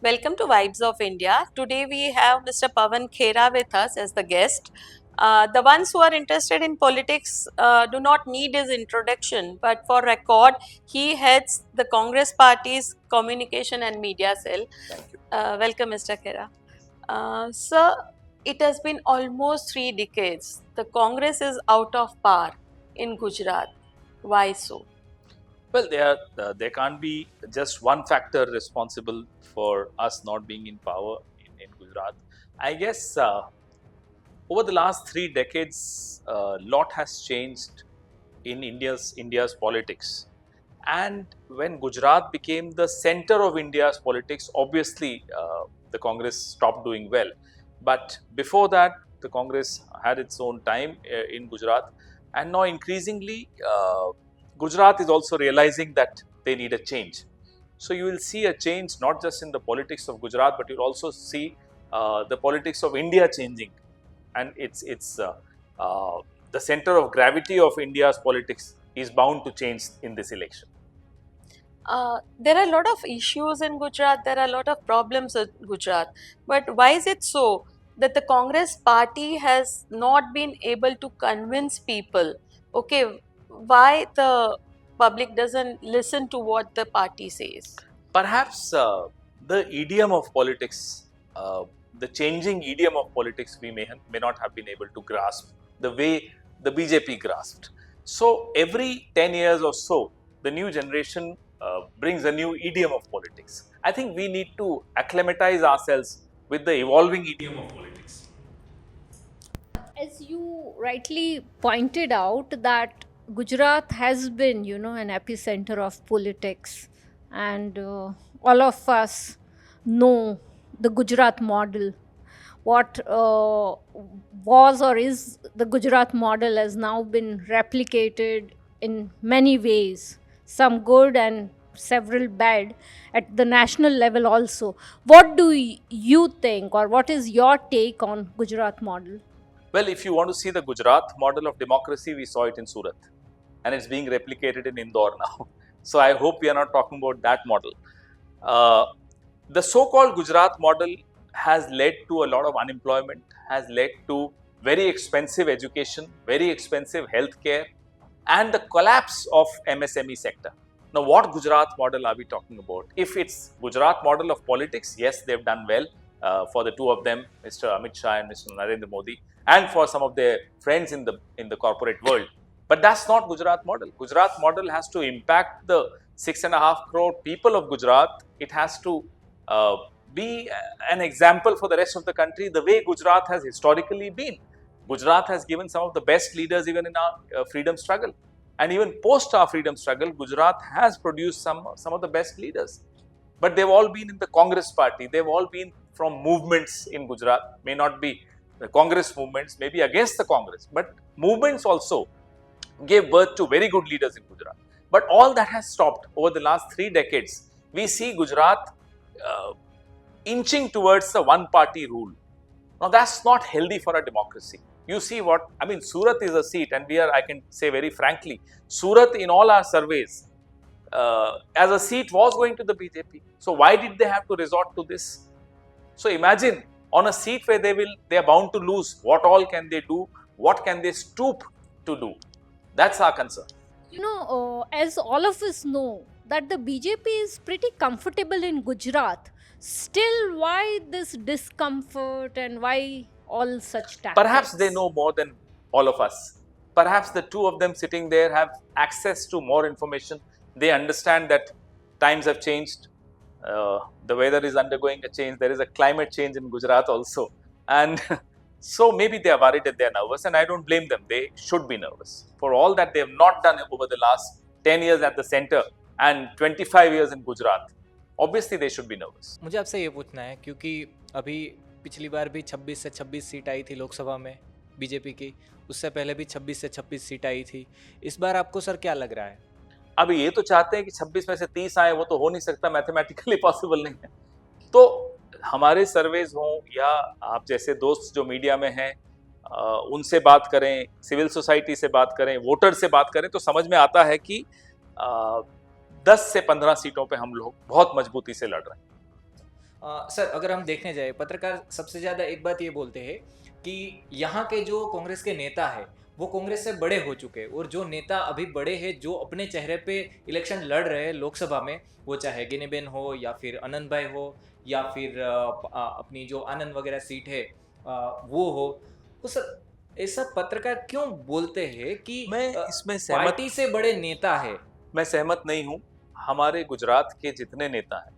Welcome to Vibes of India. Today we have Mr. Pavan Khera with us as the guest. The ones who are interested in politics do not need his introduction, but for record, he heads the Congress Party's communication and media cell. Thank you. Welcome, Mr. Khera. Sir, it has been almost 3 decades. The Congress is out of power in Gujarat. Why so? Well, there can't be just one factor responsible for us not being in power in Gujarat. I guess over the last 3 decades, a lot has changed in India's politics. And when Gujarat became the center of India's politics, obviously the Congress stopped doing well. But before that, the Congress had its own time in Gujarat, and now increasingly, Gujarat is also realizing that they need a change. So you will see a change not just in the politics of Gujarat, but you'll also see the politics of India changing, and uh, the center of gravity of India's politics is bound to change in this election. There are a lot of issues in Gujarat, there are a lot of problems in Gujarat. But why is it so that the Congress party has not been able to convince people? Okay, why the public doesn't listen to what the party says? Perhaps the idiom of politics, uh, the changing idiom of politics, we may not have been able to grasp the way the BJP grasped. So every 10 years or so, the new generation brings a new idiom of politics. I think we need to acclimatize ourselves with the evolving idiom of politics. As you rightly pointed out, that Gujarat has been, an epicenter of politics, and all of us know the Gujarat model. What was or is the Gujarat model has now been replicated in many ways, some good and several bad at the national level also. What do you think, or what is your take on Gujarat model? Well, if you want to see the Gujarat model of democracy, we saw it in Surat, and it's being replicated in Indore now. So I hope we are not talking about that model. Uh, the so-called Gujarat model has led to a lot of unemployment, has led to very expensive education, very expensive healthcare, and the collapse of MSME sector. Now, what Gujarat model are we talking about? If it's Gujarat model of politics, yes, they've done well for the two of them, Mr. Amit Shah and Mr. Narendra Modi, and for some of their friends in the corporate world. But that's not Gujarat model. Gujarat model has to impact the 6.5 crore people of Gujarat. It has to uh, be an example for the rest of the country, the way Gujarat has historically been. Gujarat has given some of the best leaders even in our freedom struggle. And even post our freedom struggle, Gujarat has produced some of the best leaders. But they've all been in the Congress party. They've all been from movements in Gujarat. May not be the Congress movements, maybe against the Congress, but movements also gave birth to very good leaders in Gujarat. But all that has stopped over the last 3 decades. We see Gujarat uh, inching towards the one party rule. Now, that's not healthy for a democracy. You see what, I mean, Surat is a seat, and I can say very frankly, Surat in all our surveys as a seat was going to the BJP. So, why did they have to resort to this? So, imagine on a seat where they are bound to lose, what all can they do? What can they stoop to do? That's our concern. As all of us know, that the BJP is pretty comfortable in Gujarat. Still, why this discomfort and why all such Perhaps they tactics? know more than all of us. Perhaps the two of them sitting there have access to more information. They understand that times have changed. The weather is undergoing a change. There is a climate change in Gujarat also. And so maybe they are worried that they are nervous, and I don't blame them. They should be nervous. For all that they have not done over the last 10 years at the center and 25 years in Gujarat, obviously they should be nervous. मुझे आपसे ये पूछना है क्योंकि अभी पिछली बार भी 26 से 26 सीट आई थी लोकसभा में बीजेपी की, उससे पहले भी 26 से 26 सीट आई थी। इस बार आपको सर क्या लग रहा है? अब ये तो चाहते हैं कि 26 में से 30 आए, वो तो हो नहीं सकता, मैथमेटिकली पॉसिबल नहीं है। तो हमारे सर्वेज हों या आप जैसे दोस्त जो मीडिया में हैं उनसे बात करें, सिविल सोसाइटी से बात करें, वोटर से बात करें, तो समझ में आता है कि 10 से 15 सीटों पे हम लोग बहुत मजबूती से लड़ रहे हैं। सर अगर हम देखने जाए, पत्रकार सबसे ज़्यादा एक बात ये बोलते हैं कि यहाँ के जो कांग्रेस के नेता है वो कांग्रेस से बड़े हो चुके हैं, और जो नेता अभी बड़े हैं जो अपने चेहरे पे इलेक्शन लड़ रहे हैं लोकसभा में, वो चाहे गिनीबेन हो या फिर आनंद भाई हो या फिर अपनी जो आनंद वगैरह सीट है वो हो, तो सर ऐसा पत्रकार क्यों बोलते हैं कि मैं इसमें सहमत पार्टी से बड़े नेता है? मैं सहमत नहीं हूं। हमारे गुजरात के जितने नेता हैं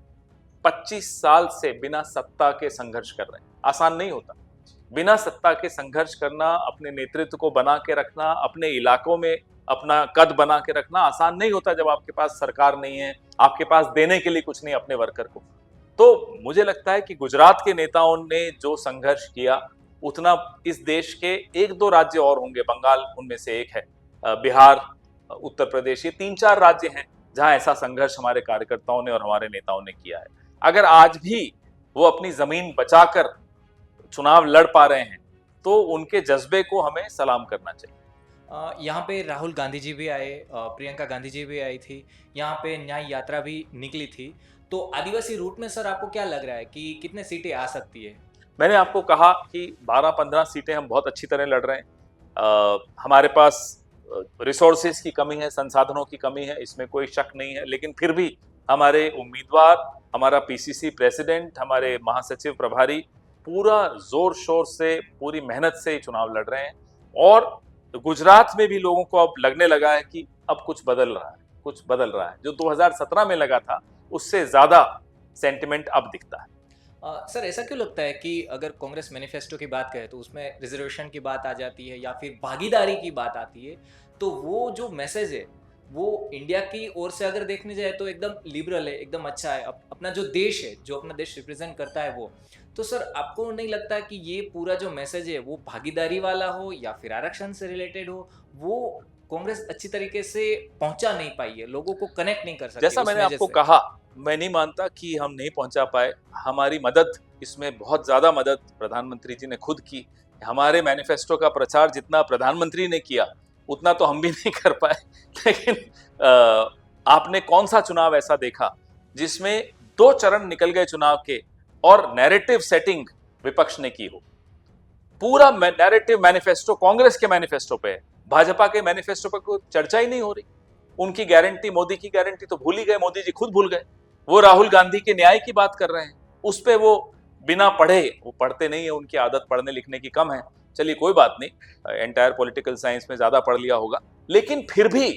25 साल से बिना सत्ता के संघर्ष कर रहे हैं। आसान नहीं होता बिना सत्ता के संघर्ष करना, अपने नेतृत्व को बना के रखना, अपने इलाकों में अपना कद बना के रखना आसान नहीं होता जब आपके पास सरकार नहीं है, आपके पास देने के लिए कुछ नहीं अपने वर्कर को। तो मुझे लगता है कि गुजरात के नेताओं ने जो संघर्ष किया उतना इस देश के 1-2 राज्य और होंगे, बंगाल उनमें से एक है, बिहार, उत्तर प्रदेश, ये 3-4 राज्य हैं जहां ऐसा संघर्ष हमारे कार्यकर्ताओं ने और हमारे नेताओं ने किया है। अगर आज भी वो अपनी जमीन बचाकर चुनाव लड़ पा रहे हैं तो उनके जज्बे को हमें सलाम करना चाहिए। यहाँ पे राहुल गांधी जी भी आए, प्रियंका गांधी जी भी आई थी, यहाँ पे न्याय यात्रा भी निकली थी। तो आदिवासी रूट में सर आपको क्या लग रहा है कि कितने सीटें आ सकती है? मैंने आपको कहा कि 12-15 सीटें हम बहुत अच्छी तरह लड़ रहे हैं। हमारे पास रिसोर्सेज की कमी है, संसाधनों की कमी है, इसमें कोई शक नहीं है, लेकिन फिर भी हमारे उम्मीदवार, हमारा पीसीसी प्रेसिडेंट, हमारे महासचिव प्रभारी पूरा जोर शोर से, पूरी मेहनत से चुनाव लड़ रहे हैं। और गुजरात में भी लोगों को अब लगने लगा है कि अब कुछ बदल रहा है, कुछ बदल रहा है। जो 2017 में लगा था उससे ज्यादा सेंटिमेंट अब दिखता है। सर ऐसा क्यों लगता है कि अगर कांग्रेस मैनिफेस्टो की बात करें तो उसमें रिजर्वेशन की बात आ जाती है या फिर भागीदारी की बात आती है, तो वो जो मैसेज है वो इंडिया की ओर से अगर देखने जाए तो एकदम लिबरल है, एकदम अच्छा है, अपना जो देश है, जो अपना देश रिप्रेजेंट करता है वो। तो सर आपको नहीं लगता कि ये पूरा जो मैसेज है वो भागीदारी वाला हो या फिर आरक्षण से रिलेटेड हो, वो कांग्रेस अच्छी तरीके से पहुंचा नहीं पाई है, लोगों को कनेक्ट नहीं कर सकती? जैसा मैंने आपको कहा, मैं नहीं मानता कि हम नहीं पहुंचा पाए। हमारी मदद, इसमें बहुत ज्यादा मदद प्रधानमंत्री जी ने खुद की। हमारे मैनिफेस्टो का प्रचार जितना प्रधानमंत्री ने किया उतना तो हम भी नहीं कर पाए। लेकिन आपने कौन सा चुनाव ऐसा देखा जिसमें 2 चरण निकल गए चुनाव के और नैरेटिव सेटिंग विपक्ष ने की हो? पूरा नैरेटिव मैनिफेस्टो कांग्रेस के मैनिफेस्टो पे है, भाजपा के मैनिफेस्टो पर कोई चर्चा ही नहीं हो रही। उनकी गारंटी, मोदी की गारंटी तो भूल ही गए, मोदी जी खुद भूल गए। वो राहुल गांधी के न्याय की बात कर रहे हैं, उस पे वो बिना पढ़े, वो पढ़ते नहीं है, उनकी आदत पढ़ने लिखने की कम है, चलिए कोई बात नहीं, एंटायर पॉलिटिकल साइंस में ज्यादा पढ़ लिया होगा, लेकिन फिर भी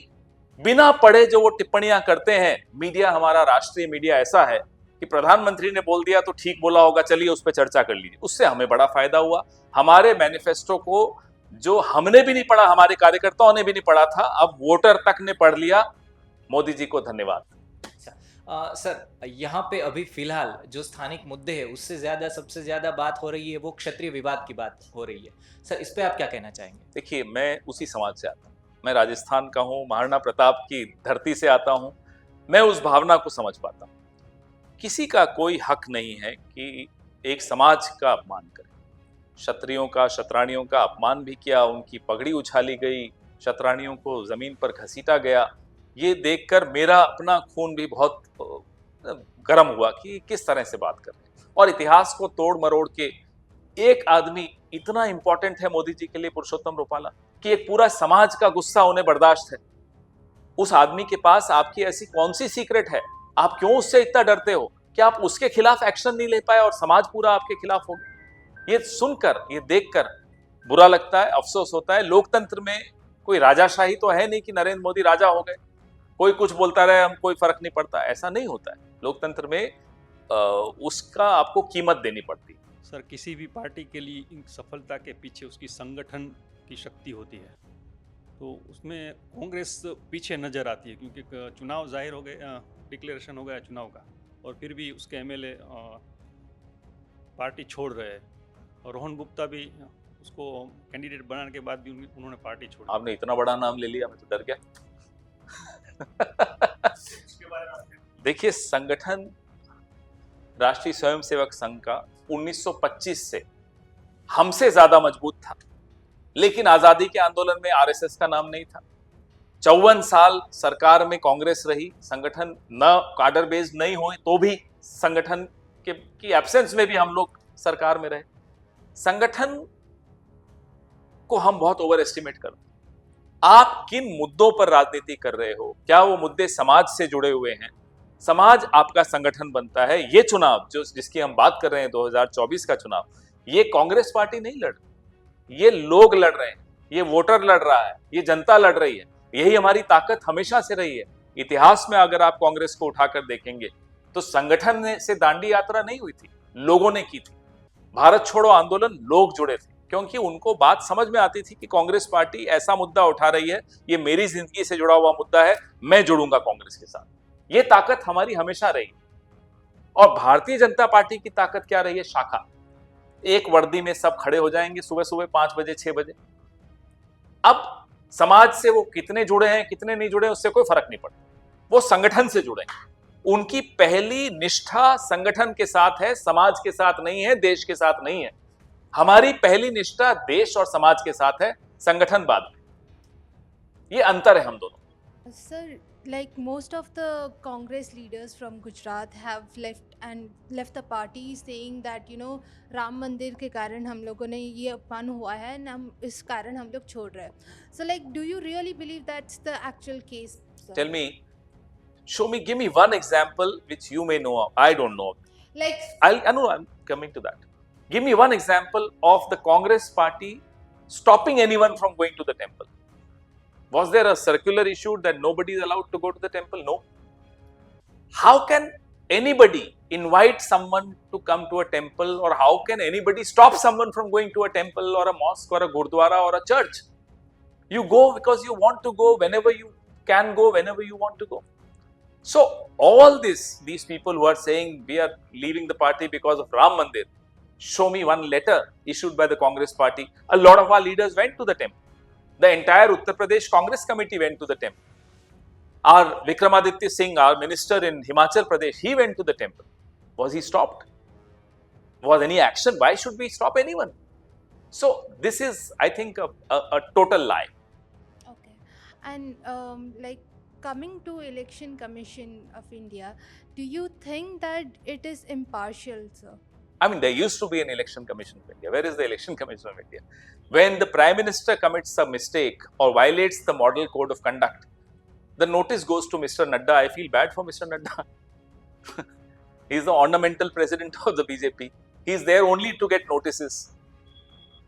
बिना पढ़े जो वो टिप्पणियां करते हैं। मीडिया, हमारा राष्ट्रीय मीडिया ऐसा है कि प्रधानमंत्री ने बोल दिया तो ठीक बोला होगा, चलिए उस पर चर्चा कर लीजिए। उससे हमें बड़ा फायदा हुआ। हमारे मैनिफेस्टो को जो हमने भी नहीं पढ़ा, हमारे कार्यकर्ताओं ने भी नहीं पढ़ा था, अब वोटर तक ने पढ़ लिया। मोदी जी को धन्यवाद। सर यहाँ पे अभी फिलहाल जो स्थानिक मुद्दे हैं उससे ज्यादा, सबसे ज्यादा बात हो रही है वो क्षत्रिय विवाद की बात हो रही है। सर इस पे आप क्या कहना चाहेंगे? देखिए, मैं उसी समाज से आता हूँ, मैं राजस्थान का हूँ, महाराणा प्रताप की धरती से आता हूँ। मैं उस भावना को समझ पाता हूँ। किसी का कोई हक नहीं है कि एक समाज का अपमान करे। क्षत्रियों का, क्षत्राणियों का अपमान भी किया, उनकी पगड़ी उछाली गई, क्षत्राणियों को जमीन पर घसीटा गया। ये देखकर मेरा अपना खून भी बहुत गर्म हुआ कि किस तरह से बात कर रहे हैं। और इतिहास को तोड़ मरोड़ के एक आदमी इतना इंपॉर्टेंट है मोदी जी के लिए, पुरुषोत्तम रूपाला, कि एक पूरा समाज का गुस्सा उन्हें बर्दाश्त है। उस आदमी के पास आपकी ऐसी कौन सी सीक्रेट है? आप क्यों उससे इतना डरते हो कि आप उसके खिलाफ एक्शन नहीं ले पाए और समाज पूरा आपके खिलाफ हो गया? ये सुनकर, ये देखकर बुरा लगता है, अफसोस होता है। लोकतंत्र में कोई राजाशाही तो है नहीं कि नरेंद्र मोदी राजा हो गए, कोई कुछ बोलता रहे, हम कोई फर्क नहीं पड़ता, ऐसा नहीं होता है। लोकतंत्र में उसका आपको कीमत देनी पड़ती है। सर किसी भी पार्टी के लिए इन सफलता के पीछे उसकी संगठन की शक्ति होती है, तो उसमें कांग्रेस पीछे नजर आती है, क्योंकि चुनाव जाहिर हो गए, डिक्लेरेशन हो गया चुनाव का, और फिर भी उसके एमएलए पार्टी छोड़ रहे हैं। और रोहन गुप्ता भी उसको कैंडिडेट बनाने के बाद भी उन्होंने पार्टी छोड़ी। आपने इतना बड़ा नाम ले लिया, मैं तो डर गया। देखिए, संगठन राष्ट्रीय स्वयंसेवक संघ का 1925 से हमसे ज्यादा मजबूत था, लेकिन आजादी के आंदोलन में आरएसएस का नाम नहीं था। 54 साल सरकार में कांग्रेस रही, संगठन न काडर बेस्ड नहीं हुए तो भी संगठन की एब्सेंस में भी हम लोग सरकार में रहे। संगठन को हम बहुत ओवर एस्टिमेट करते हैं। आप किन मुद्दों पर राजनीति कर रहे हो, क्या वो मुद्दे समाज से जुड़े हुए हैं? समाज आपका संगठन बनता है। ये चुनाव जिसकी हम बात कर रहे हैं 2024 का चुनाव, ये कांग्रेस पार्टी नहीं लड़ रही, ये लोग लड़ रहे हैं, ये वोटर लड़ रहा है, ये जनता लड़ रही है। यही हमारी ताकत हमेशा से रही है। इतिहास में अगर आप कांग्रेस को उठाकर देखेंगे तो संगठन से दांडी यात्रा नहीं हुई थी, लोगों ने की थी। भारत छोड़ो आंदोलन लोग जुड़े थे, क्योंकि उनको बात समझ में आती थी कि कांग्रेस पार्टी ऐसा मुद्दा उठा रही है, ये मेरी जिंदगी से जुड़ा हुआ मुद्दा है, मैं जुड़ूंगा कांग्रेस के साथ। ये ताकत हमारी हमेशा रही। और भारतीय जनता पार्टी की ताकत क्या रही है? शाखा। एक वर्दी में सब खड़े हो जाएंगे सुबह सुबह 5 बजे 6 बजे। अब समाज से वो कितने जुड़े हैं कितने नहीं जुड़े उससे कोई फर्क नहीं पड़ता, वो संगठन से जुड़े हैं। उनकी पहली निष्ठा संगठन के साथ है, समाज के साथ नहीं है, देश के साथ नहीं है। हमारी पहली निष्ठा देश और समाज के साथ है, संगठन बाद में। ये अंतर है हम दोनों। Sir, like most of the Congress leaders from Gujarat have left the party saying that Ram मंदिर के कारण हम लोगों ने ये अपमान हुआ है and हम इस कारण हम लोग छोड़ रहे हैं. So like do you really believe that's the actual case? Sir? Tell me, show me, give me one example which you may know of. I don't know. Like I know, I'm coming to that. Give me one example of the Congress party stopping anyone from going to the temple. Was there a circular issued that nobody is allowed to go to the temple? No. How can anybody invite someone to come to a temple, or how can anybody stop someone from going to a temple or a mosque or a gurdwara or a church? You go because you want to go, whenever you can go, whenever you want to go. So all these people who are saying we are leaving the party because of Ram Mandir, show me one letter issued by the Congress party. A lot of our leaders went to the temple. The entire Uttar Pradesh Congress committee went to the temple. Our Vikramaditya Singh, our minister in Himachal Pradesh, he went to the temple. Was he stopped? Was any action? Why should we stop anyone? So this is, I think, a total lie. okay, and like coming to Election Commission of India, do you think that it is impartial, sir? I mean, there used to be an election commission of India. Where is the election commission of India? When the Prime Minister commits a mistake or violates the model code of conduct, the notice goes to Mr. Nadda. I feel bad for Mr. Nadda. He is the ornamental president of the BJP. He is there only to get notices.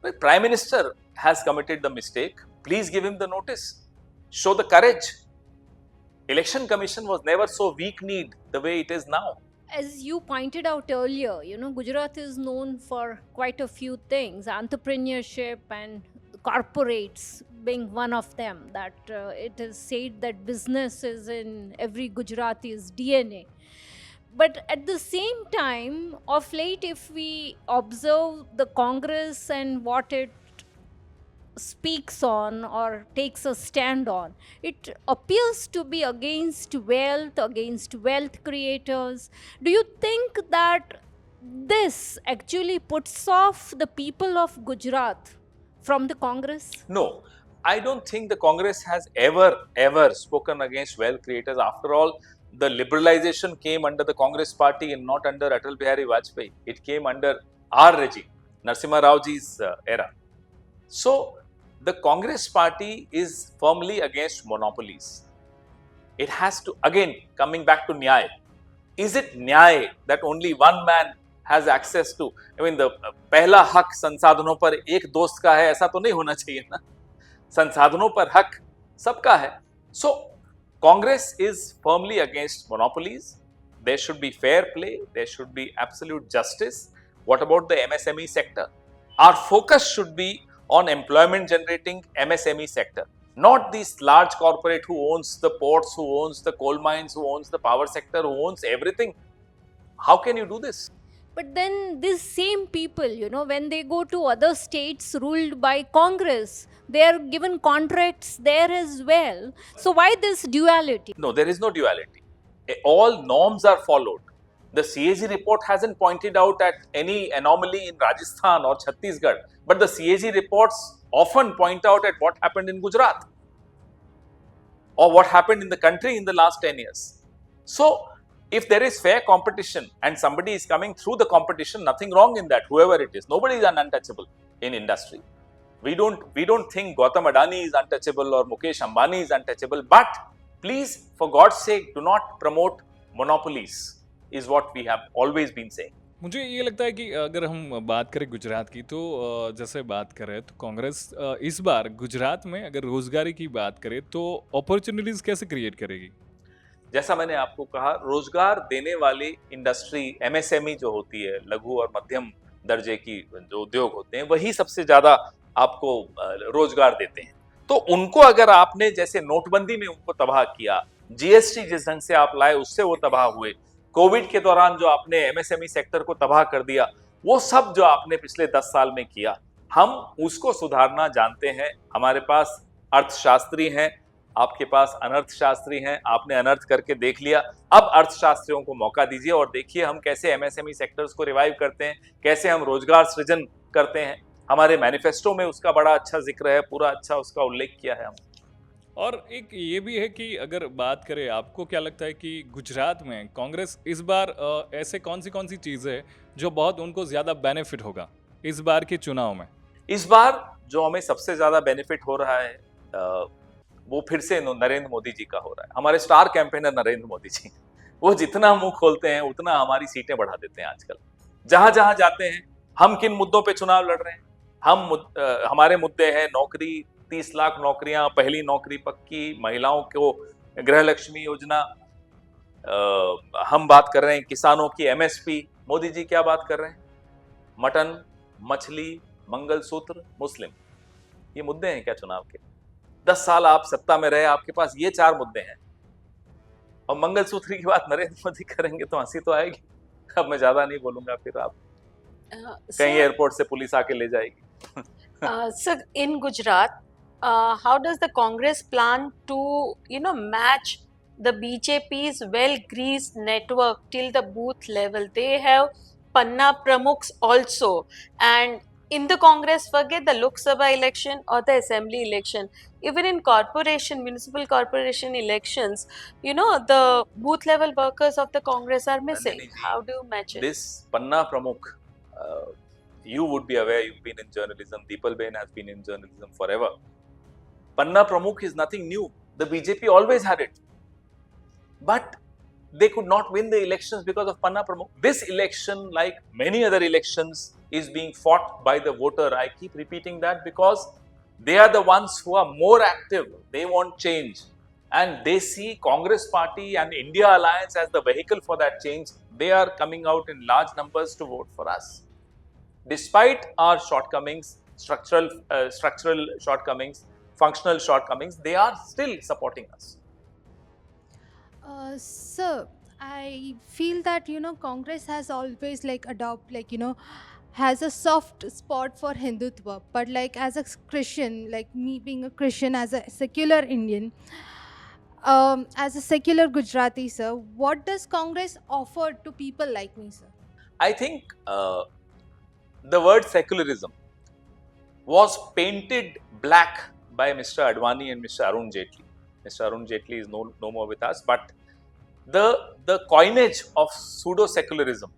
The Prime Minister has committed the mistake. Please give him the notice. Show the courage. Election Commission was never so weak-kneed the way it is now. As you pointed out earlier, Gujarat is known for quite a few things, entrepreneurship and corporates being one of them. That it is said that business is in every Gujarati's DNA. But at the same time, of late, if we observe the Congress and what it speaks on or takes a stand on, it appears to be against wealth creators. Do you think that this actually puts off the people of Gujarat from the Congress? No, I don't think the Congress has ever spoken against wealth creators. After all, the liberalization came under the Congress party and not under Atal Bihari Vajpayee. It came under our regime, Narasimha Rao ji's era. So, the Congress party is firmly against monopolies. It has to, again, coming back to Nyay. Is it Nyay that only one man has access to? I mean, the पहला हक संसाधनों पर एक दोस्त का है, ऐसा तो नहीं होना चाहिए ना. संसाधनों पर हक सबका है. So, Congress is firmly against monopolies. There should be fair play. There should be absolute justice. What about the MSME sector? Our focus should be on employment generating MSME sector, not this large corporate who owns the ports, who owns the coal mines, who owns the power sector, who owns everything. How can you do this? But then these same people, when they go to other states ruled by Congress, they are given contracts there as well. So why this duality? No, there is no duality. All norms are followed. The CAG report hasn't pointed out at any anomaly in Rajasthan or Chhattisgarh, but the CAG reports often point out at what happened in Gujarat or what happened in the country in the last 10 years. So, If there is fair competition and somebody is coming through the competition, nothing wrong in that, whoever it is. Nobody is untouchable in industry. We don't think Gautam Adani is untouchable or Mukesh Ambani is untouchable, but please, for God's sake, do not promote monopolies, is what we have always been saying. मुझे ये लगता है कि अगर हम बात करें गुजरात की तो जैसे बात करें तो कांग्रेस इस बार गुजरात में अगर रोजगारी की बात करें तो अपॉर्चुनिटीज कैसे क्रिएट करेगी? जैसा मैंने आपको कहा, रोजगार देने वाली इंडस्ट्री एमएसएमई जो होती है, लघु और मध्यम दर्जे की जो उद्योग होते हैं, वही सबसे ज्यादा आपको रोजगार देते हैं। तो उनको अगर आपने जैसे नोटबंदी में उनको तबाह किया, जीएसटी जिस ढंग से आप लाए उससे वो तबाह हुए, कोविड के दौरान जो आपने एमएसएमई सेक्टर को तबाह कर दिया, वो सब जो आपने पिछले 10 साल में किया, हम उसको सुधारना जानते हैं। हमारे पास अर्थशास्त्री हैं, आपके पास अनर्थशास्त्री हैं, आपने अनर्थ करके देख लिया, अब अर्थशास्त्रियों को मौका दीजिए और देखिए हम कैसे एमएसएमई सेक्टर्स को रिवाइव करते हैं, कैसे हम रोजगार सृजन करते हैं। हमारे मैनिफेस्टो में उसका बड़ा अच्छा जिक्र है, पूरा अच्छा उसका उल्लेख किया है हम। और एक ये भी है कि अगर बात करें, आपको क्या लगता है कि गुजरात में कांग्रेस इस बार ऐसे कौन सी चीज़ है जो बहुत उनको ज़्यादा बेनिफिट होगा इस बार के चुनाव में? इस बार जो हमें सबसे ज्यादा बेनिफिट हो रहा है वो फिर से नरेंद्र मोदी जी का हो रहा है। हमारे स्टार कैंपेनर नरेंद्र मोदी जी, वो जितना मुंह खोलते हैं उतना हमारी सीटें बढ़ा देते हैं। आजकल जहां जहां जाते हैं, हम किन मुद्दों पे चुनाव लड़ रहे हैं, हमारे मुद्दे हैं नौकरी, 30 लाख नौकरियां, पहली नौकरी पक्की, महिलाओं को गृह लक्ष्मी योजना, हम बात कर रहे हैं किसानों की एमएसपी। मोदी जी क्या बात कर रहे हैं? मटन, मछली, मंगलसूत्र, मुस्लिम। ये मुद्दे हैं क्या चुनाव के? 10 साल आप सत्ता में रहे, आपके पास ये 4 मुद्दे हैं और मंगलसूत्र की बात नरेंद्र मोदी करेंगे तो हंसी तो आएगी। अब मैं ज्यादा नहीं बोलूंगा, फिर आप कहीं एयरपोर्ट से पुलिस आके ले जाएगी। So in Gujarat, how does the Congress plan to, match the BJP's well-greased network till the booth level? They have Panna Pramukhs also, and in the Congress, forget the Lok Sabha election or the assembly election. Even in municipal corporation elections, the booth level workers of the Congress are missing. Nandini ji, How do you match it? This Panna Pramukh, you would be aware, you've been in journalism, Deepal Bain has been in journalism forever. Panna Pramukh is nothing new. The BJP always had it. But they could not win the elections because of Panna Pramukh. This election, like many other elections, is being fought by the voter. I keep repeating that because they are the ones who are more active. They want change. And they see Congress Party and India Alliance as the vehicle for that change. They are coming out in large numbers to vote for us. Despite our shortcomings, structural shortcomings, functional shortcomings, they are still supporting us. Sir, I feel that Congress has always has a soft spot for Hindutva, but like as a Christian, like me being a Christian, as a secular Indian, as a secular Gujarati, sir, what does Congress offer to people like me, sir? I think the word secularism was painted black by Mr. Advani and Mr. Arun Jaitley. Mr. Arun Jaitley is no more with us, but the coinage of pseudo-secularism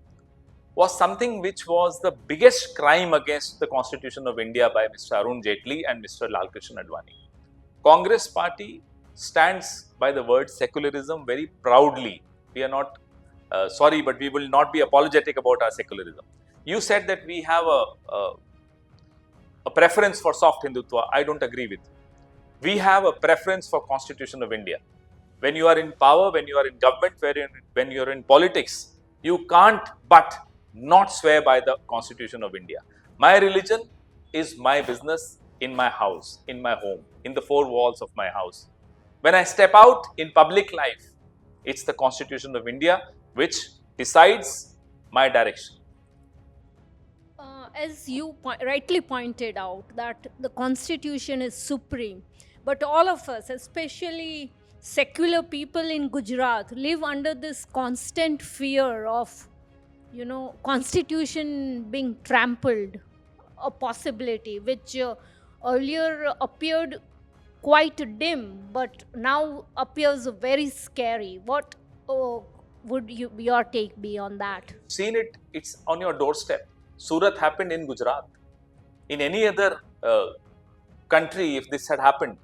was something which was the biggest crime against the Constitution of India by Mr. Arun Jaitley and Mr. Lalkrishnan Advani. Congress Party stands by the word secularism very proudly. We are not sorry, but we will not be apologetic about our secularism. You said that we have a preference for soft Hindutva. I don't agree with you. We have a preference for Constitution of India. When you are in power, when you are in government, when you are in politics, you can't but not swear by the Constitution of India. My religion is my business in my house, in my home, in the 4 walls of my house. When I step out in public life, it's the Constitution of India which decides my direction. As you rightly pointed out, that the Constitution is supreme, but all of us, especially secular people in Gujarat, live under this constant fear of, Constitution being trampled, a possibility which earlier appeared quite dim, but now appears very scary. would your take be on that? Seen it, it's on your doorstep. Surat happened in Gujarat. In any other country, if this had happened,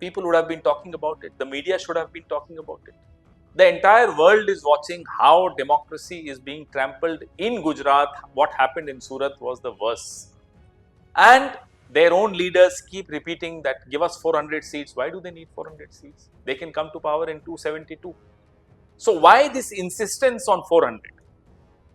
people would have been talking about it. The media should have been talking about it. The entire world is watching how democracy is being trampled in Gujarat. What happened in Surat was the worst. And their own leaders keep repeating that give us 400 seats. Why do they need 400 seats? They can come to power in 272. So why this insistence on 400?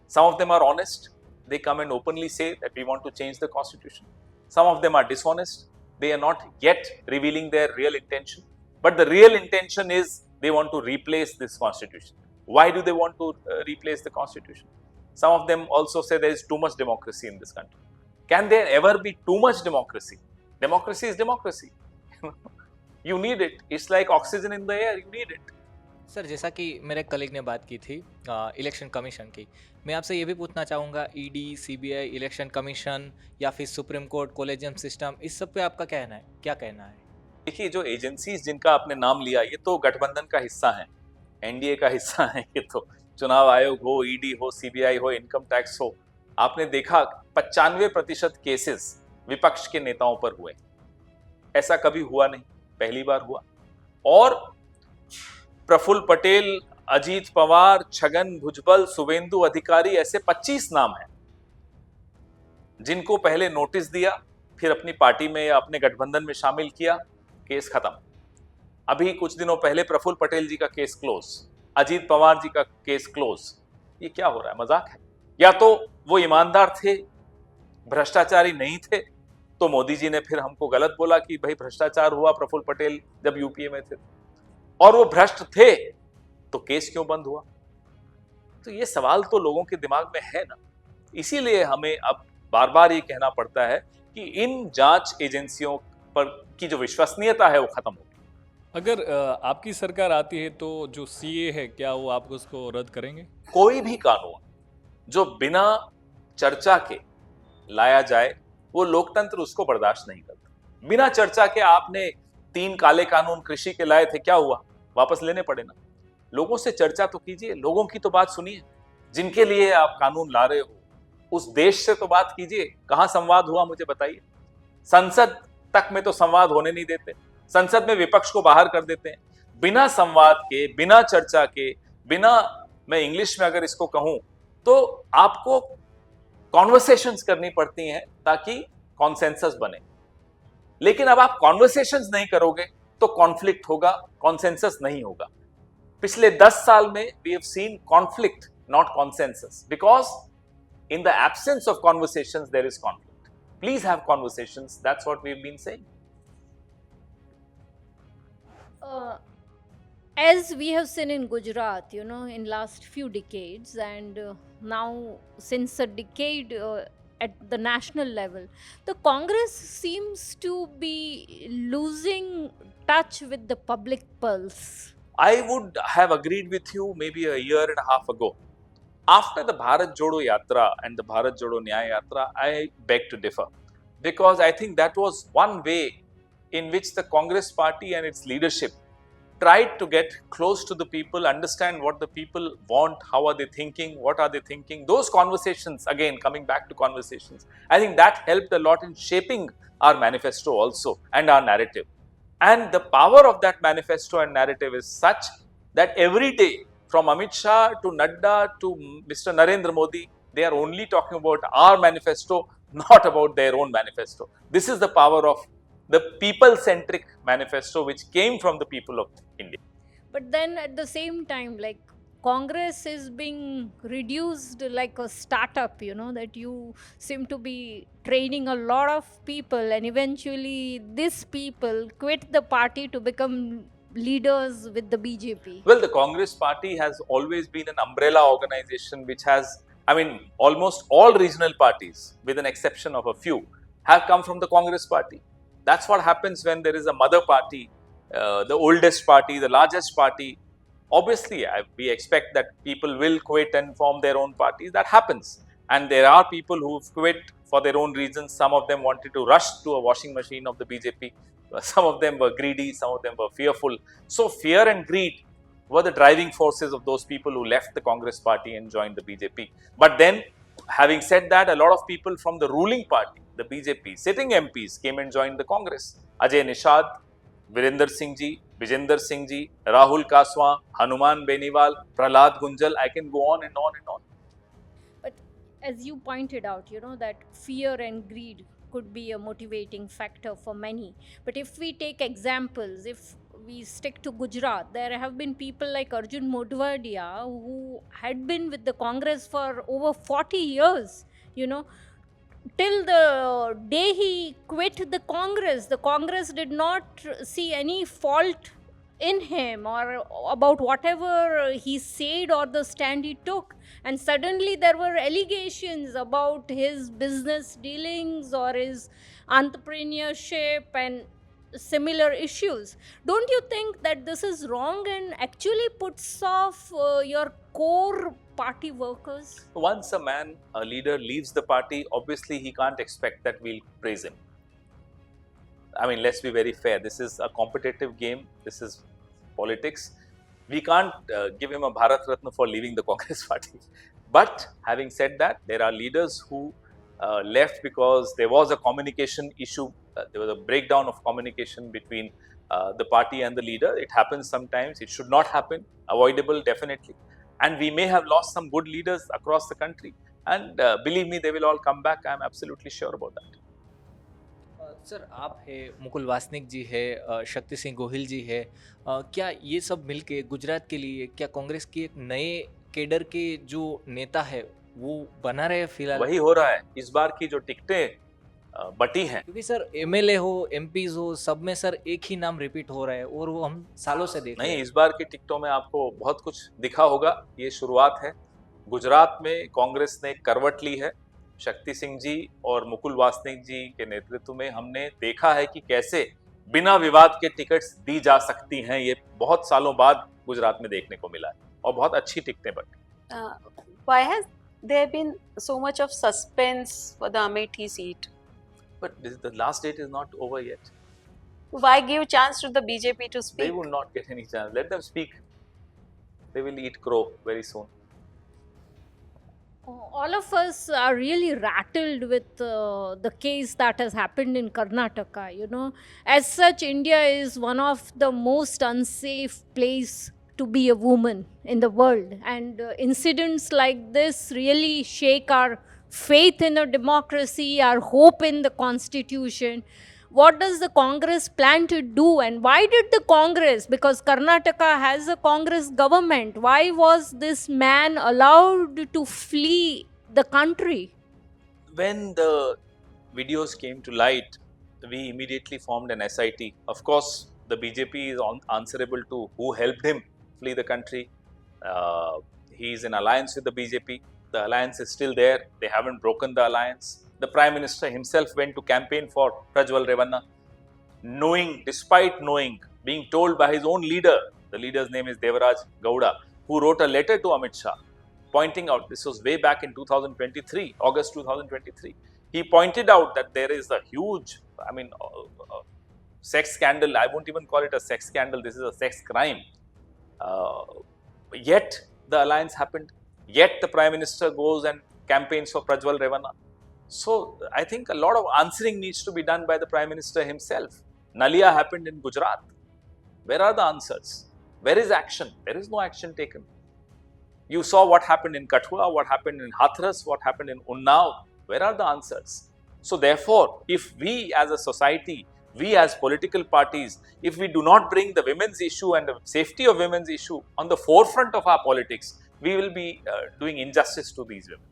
Some of them are honest. They come and openly say that we want to change the constitution. Some of them are dishonest. They are not yet revealing their real intention. But the real intention is they want to replace this constitution. Why do they want to replace the constitution? Some of them also say there is too much democracy in this country. Can there ever be too much democracy? Democracy is democracy. You need it. It's like oxygen in the air. You need it. Sir जैसा कि मेरे colleague ने बात की थी election commission की, मैं आपसे ये भी पूछना चाहूँगा ईडी, सीबीआई, इलेक्शन कमीशन या फिर सुप्रीम कोर्ट, कॉलेजियम सिस्टम, इस सब पे आपका कहना है, क्या कहना है? देखिए, जो एजेंसीज जिनका आपने नाम लिया, ये तो गठबंधन का हिस्सा है, एनडीए का हिस्सा है। ये तो चुनाव आयोग हो, ईडी हो, सीबीआई हो, इनकम टैक्स हो, आपने देखा 95% केसेस विपक्ष के नेताओं पर हुए। ऐसा कभी हुआ नहीं, पहली बार हुआ। और प्रफुल्ल पटेल, अजीत पवार, छगन भुजबल, शुभेंदु अधिकारी, ऐसे 25 नाम हैं जिनको पहले नोटिस दिया, फिर अपनी पार्टी में या अपने गठबंधन में शामिल किया, केस खत्म। अभी कुछ दिनों पहले प्रफुल्ल पटेल जी का केस क्लोज, अजीत पवार जी का केस क्लोज। ये क्या हो रहा है? मजाक है। या तो वो ईमानदार थे, भ्रष्टाचारी नहीं थे, तो मोदी जी ने फिर हमको गलत बोला कि भाई भ्रष्टाचार हुआ प्रफुल्ल पटेल जब यूपीए में थे, और वो भ्रष्ट थे तो केस क्यों बंद हुआ? तो ये सवाल तो लोगों के दिमाग में है ना। इसीलिए हमें अब बार बार ये कहना पड़ता है कि इन जांच एजेंसियों पर की जो विश्वसनीयता है वो खत्म होगी। अगर आपकी सरकार आती है तो जो सीए है, क्या वो आप उसको रद्द करेंगे? कोई भी कानून जो बिना चर्चा के लाया जाए, वो लोकतंत्र उसको बर्दाश्त नहीं करता। बिना चर्चा के आपने 3 काले कानून कृषि के लाए थे, क्या हुआ? वापस लेने पड़े ना। लोगों से चर्चा तो कीजिए, लोगों की तो बात सुनिए। जिनके लिए आप कानून ला रहे हो, उस देश से तो बात कीजिए। कहां संवाद हुआ मुझे बताइए। संसद तक में तो संवाद होने नहीं देते, संसद में विपक्ष को बाहर कर देते हैं। बिना संवाद के, बिना चर्चा के, बिना, मैं इंग्लिश में अगर इसको कहूं तो आपको कॉन्वर्सेशंस करनी पड़ती हैं ताकि कॉन्सेंसस बने। लेकिन अब आप कॉन्वर्सेशंस नहीं करोगे तो कॉन्फ्लिक्ट होगा, कॉन्सेंसस नहीं होगा। पिछले 10 साल में we have seen conflict, not consensus, because in the absence of conversations there is conflict. Please have conversations. That's what we've been saying. As we have seen in Gujarat, in last few decades, and now since a decade at the national level, the Congress seems to be losing touch with the public pulse. I would have agreed with you maybe a year and a half ago. After the Bharat Jodo Yatra and the Bharat Jodo Nyaya Yatra, I beg to differ, because I think that was one way in which the Congress party and its leadership tried to get close to the people, understand what the people want, how are they thinking, what are they thinking. Those conversations, again coming back to conversations, I think that helped a lot in shaping our manifesto also and our narrative. And the power of that manifesto and narrative is such that every day, from Amit Shah to Nadda to Mr. Narendra Modi, they are only talking about our manifesto, not about their own manifesto. This is the power of the people-centric manifesto which came from the people of India. But then at the same time, like, Congress is being reduced like a startup, that you seem to be training a lot of people, and eventually these people quit the party to become leaders with the BJP. Well, the Congress party has always been an umbrella organization which has, almost all regional parties, with an exception of a few, have come from the Congress party. That's what happens when there is a mother party, the oldest party, the largest party. Obviously, we expect that people will quit and form their own parties. That happens. And there are people who've quit for their own reasons. Some of them wanted to rush to a washing machine of the BJP. Some of them were greedy, some of them were fearful. So fear and greed were the driving forces of those people who left the Congress party and joined the BJP. But then, having said that, a lot of people from the ruling party, the BJP, sitting MPs came and joined the Congress. Ajay Nishad, Virender Singh ji, Vijender Singh ji, Rahul Kaswa, Hanuman Beniwal, Prahlad Gunjal, I can go on and on and on. But as you pointed out, that fear and greed could be a motivating factor for many. But if we take examples, if we stick to Gujarat, there have been people like Arjun Modwadia who had been with the Congress for over 40 years, till the day he quit the Congress did not see any fault in him or about whatever he said or the stand he took. And suddenly there were allegations about his business dealings or his entrepreneurship and similar issues. Don't you think that this is wrong and actually puts off your core party workers? Once a leader leaves the party, obviously he can't expect that we'll praise him. I mean, let's be very fair. This is a competitive game. This is politics. We can't give him a Bharat Ratna for leaving the Congress party. But having said that, there are leaders who left because there was a communication issue. There was a breakdown of communication between the party and the leader. It happens sometimes. It should not happen. Avoidable, definitely. And we may have lost some good leaders across the country. And believe me, they will all come back. I'm absolutely sure about that. Sir, आप है, मुकुल वासनिक जी है, शक्ति सिंह गोहिल जी है, क्या ये सब मिलके गुजरात के लिए क्या कांग्रेस के एक नए केडर के जो नेता है वो बना रहे फिलहाल? वही हो रहा है इस बार की जो टिकटें बटी हैं, क्योंकि सर एमएलए हो, एमपीज हो, सब में सर एक ही नाम रिपीट हो रहा है और वो हम सालों से देख रहे नहीं, हैं। इस बार की टिकटों में आपको बहुत कुछ दिखा होगा। ये शुरुआत है। गुजरात में कांग्रेस ने करवट ली है। शक्ति सिंह जी और मुकुल वासनिक जी के नेतृत्व में हमने देखा है कि कैसे बिना विवाद के टिकट्स दी जा सकती हैं। ये बहुत सालों बाद गुजरात में देखने को मिला है और बहुत अच्छी टिकटें बनी। Why has there been so much of suspense for the Amethi seat? But the last date is not over yet. Why give chance to the BJP to They speak? will not get any chance. Let them speak. They will eat crow very soon. All of us are really rattled with the case that has happened in Karnataka. As such, India is one of the most unsafe place to be a woman in the world, and incidents like this really shake our faith in a democracy, our hope in the constitution. What does the Congress plan to do, and why did the Congress, because Karnataka has a Congress government, why was this man allowed to flee the country? When the videos came to light, we immediately formed an SIT. Of course, the BJP is answerable to who helped him flee the country. He is in alliance with the BJP. The alliance is still there. They haven't broken the alliance. The Prime Minister himself went to campaign for Prajwal Revanna, despite knowing, being told by his own leader, the leader's name is Devaraj Gowda, who wrote a letter to Amit Shah, pointing out, this was way back in 2023, August 2023. He pointed out that there is a huge, sex scandal. I won't even call it a sex scandal. This is a sex crime. Yet the alliance happened. Yet the Prime Minister goes and campaigns for Prajwal Revanna. So I think a lot of answering needs to be done by the Prime Minister himself. Nalia happened in Gujarat. Where are the answers? Where is action? There is no action taken. You saw what happened in Kathua, what happened in Hathras, what happened in Unnao. Where are the answers? So therefore, if we as a society, we as political parties, if we do not bring the women's issue and the safety of women's issue on the forefront of our politics, we will be doing injustice to these women.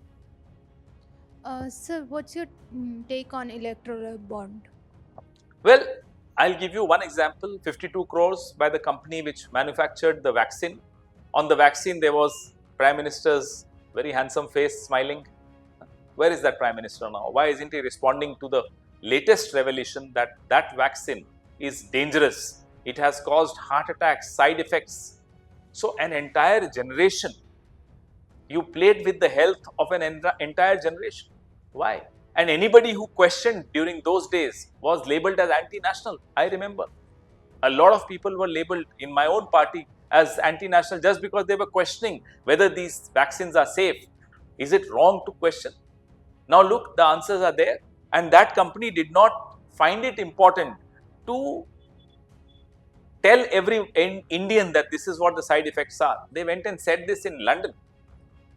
Sir, what's your take on electoral bond? Well, I'll give you one example. 52 crores by the company which manufactured the vaccine. On the vaccine, there was Prime Minister's very handsome face smiling. Where is that Prime Minister now? Why isn't he responding to the latest revelation that that vaccine is dangerous? It has caused heart attacks, side effects. So an entire generation, you played with the health of an entire generation. Why? And anybody who questioned during those days was labelled as anti-national. I remember a lot of people were labelled in my own party as anti-national just because they were questioning whether these vaccines are safe. Is it wrong to question? Now look, the answers are there, and that company did not find it important to tell every Indian that this is what the side effects are. They went and said this in London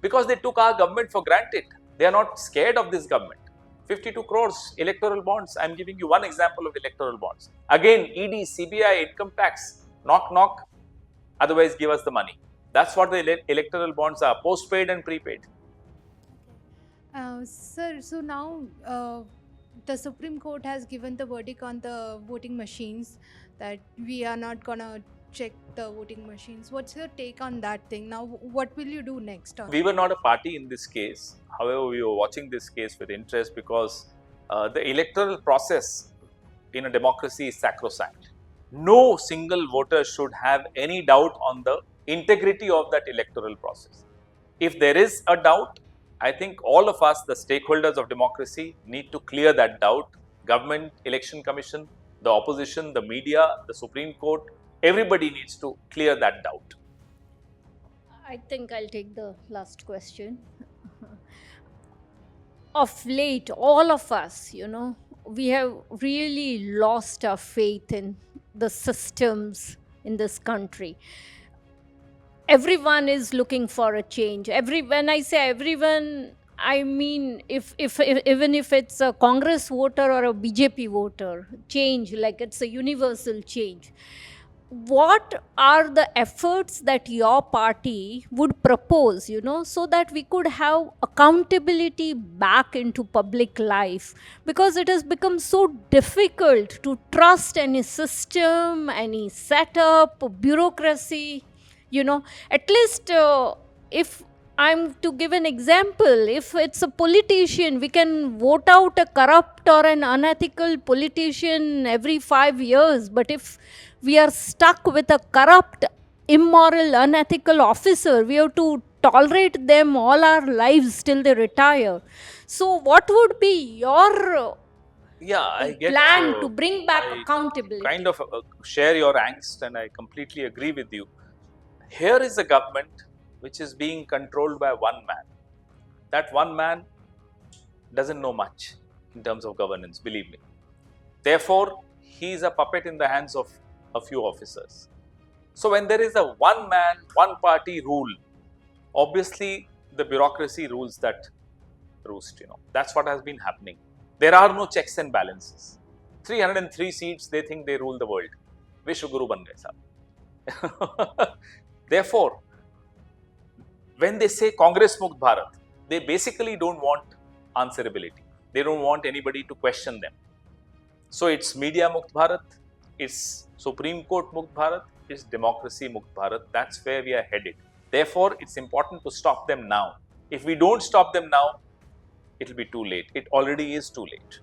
because they took our government for granted. They are not scared of this government. 52 crores electoral bonds. I am giving you one example of electoral bonds. Again, ED, CBI, income tax, knock, knock, otherwise give us the money. That's what the electoral bonds are, postpaid and prepaid. Sir, so now the Supreme Court has given the verdict on the voting machines that we are not gonna check the voting machines. What's your take on that thing? Now, what will you do next? We were not a party in this case. However, we were watching this case with interest because the electoral process in a democracy is sacrosanct. No single voter should have any doubt on the integrity of that electoral process. If there is a doubt, I think all of us, the stakeholders of democracy, need to clear that doubt. Government, Election Commission, the opposition, the media, the Supreme Court, everybody needs to clear that doubt. I think I'll take the last question. Of late, all of us, we have really lost our faith in the systems in this country. Everyone is looking for a change. When I say everyone, I mean even if it's a Congress voter or a BJP voter, change, like it's a universal change. What are the efforts that your party would propose, so that we could have accountability back into public life? Because it has become so difficult to trust any system, any setup, bureaucracy. At least if I'm to give an example, if it's a politician, we can vote out a corrupt or an unethical politician every 5 years. But if we are stuck with a corrupt, immoral, unethical officer, we have to tolerate them all our lives till they retire. So what would be your I get plan to bring back I accountability? kind of share your angst, and I completely agree with you. Here is a government which is being controlled by one man. That one man doesn't know much in terms of governance, believe me. Therefore, he is a puppet in the hands of a few officers. So when there is a one man, one party rule, obviously the bureaucracy rules that roost. That's what has been happening. There are no checks and balances. 303 seats, they think they rule the world. Vishwaguru ban gaye sahab. Therefore, when they say Congress Mukt Bharat, they basically don't want answerability. They don't want anybody to question them. So it's Media Mukt Bharat, it's Supreme Court Mukt Bharat, it's Democracy Mukt Bharat. That's where we are headed. Therefore, it's important to stop them now. If we don't stop them now, it will be too late. It already is too late.